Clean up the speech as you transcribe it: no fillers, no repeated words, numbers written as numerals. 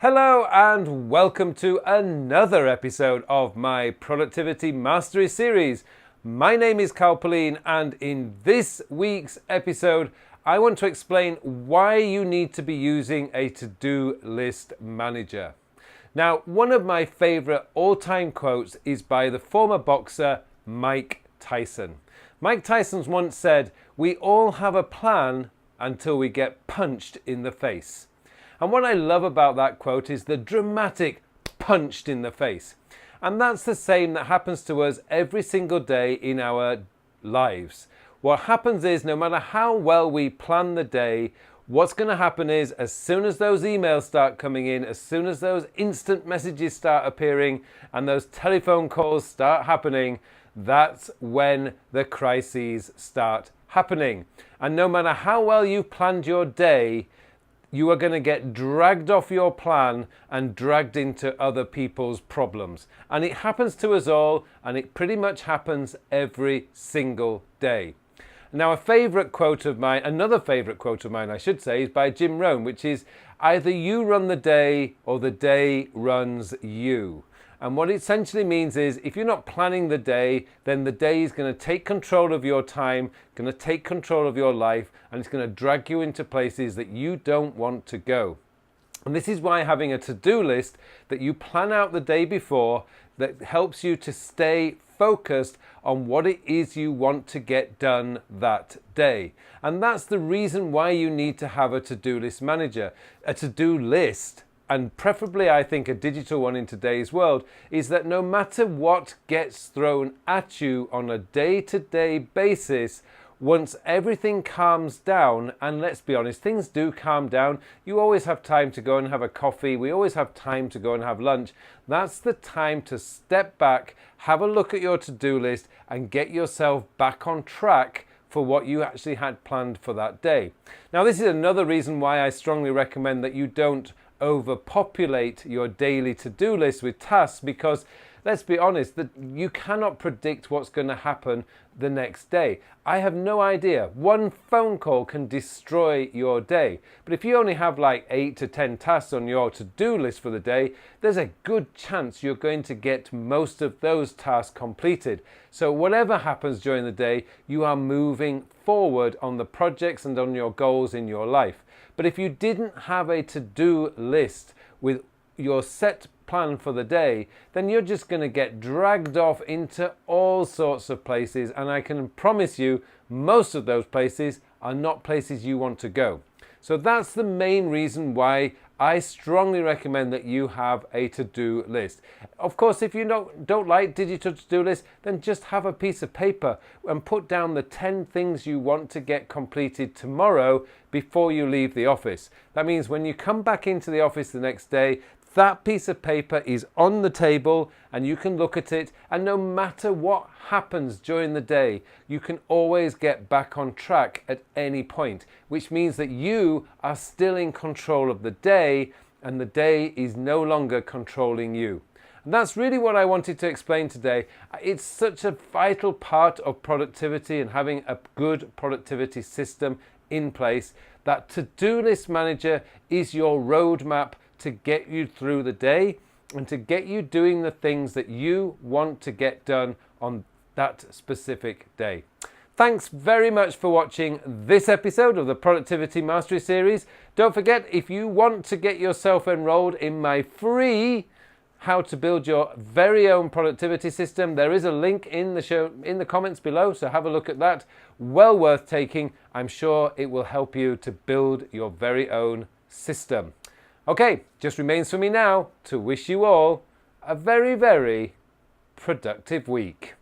Hello and welcome to another episode of my Productivity Mastery series. My name is Carl Pauline, and in this week's episode I want to explain why you need to be using a to-do list manager. Now, one of my favorite all-time quotes is by the former boxer Mike Tyson. Mike Tyson once said, "We all have a plan until we get punched in the face." And what I love about that quote is the dramatic punched in the face. And that's the same that happens to us every single day in our lives. What happens is, no matter how well we plan the day, what's going to happen is, as soon as those emails start coming in, as soon as those instant messages start appearing and those telephone calls start happening, that's when the crises start happening. And no matter how well you've planned your day, you are going to get dragged off your plan and dragged into other people's problems. And it happens to us all, and it pretty much happens every single day. Now, another favourite quote of mine, I should say, is by Jim Rohn, which is, "Either you run the day or the day runs you." And what it essentially means is, if you're not planning the day, then the day is going to take control of your time, going to take control of your life, and it's going to drag you into places that you don't want to go. And this is why having a to-do list that you plan out the day before, that helps you to stay focused on what it is you want to get done that day. And that's the reason why you need to have a to-do list manager. A to-do list, and preferably I think a digital one in today's world, is that no matter what gets thrown at you on a day-to-day basis, once everything calms down, and let's be honest, things do calm down, you always have time to go and have a coffee, we always have time to go and have lunch, that's the time to step back, have a look at your to-do list and get yourself back on track for what you actually had planned for that day. Now, this is another reason why I strongly recommend that you don't overpopulate your daily to-do list with tasks, because let's be honest, that you cannot predict what's going to happen the next day. I have no idea. One phone call can destroy your day. But if you only have like 8 to 10 tasks on your to-do list for the day, there's a good chance you're going to get most of those tasks completed. So whatever happens during the day, you are moving forward on the projects and on your goals in your life. But if you didn't have a to-do list with your set plan for the day, then you're just going to get dragged off into all sorts of places, and I can promise you most of those places are not places you want to go. So that's the main reason why I strongly recommend that you have a to-do list. Of course, if you don't like digital to-do lists, then just have a piece of paper and put down the 10 things you want to get completed tomorrow before you leave the office. That means when you come back into the office the next day, that piece of paper is on the table and you can look at it, and no matter what happens during the day, you can always get back on track at any point, which means that you are still in control of the day and the day is no longer controlling you. And that's really what I wanted to explain today. It's such a vital part of productivity and having a good productivity system in place. That to-do list manager is your roadmap to get you through the day and to get you doing the things that you want to get done on that specific day. Thanks very much for watching this episode of the Productivity Mastery series. Don't forget, if you want to get yourself enrolled in my free How to Build Your Very Own Productivity System, there is a link in the comments below, so have a look at that. Well worth taking. I'm sure it will help you to build your very own system. Okay, just remains for me now to wish you all a very, very productive week.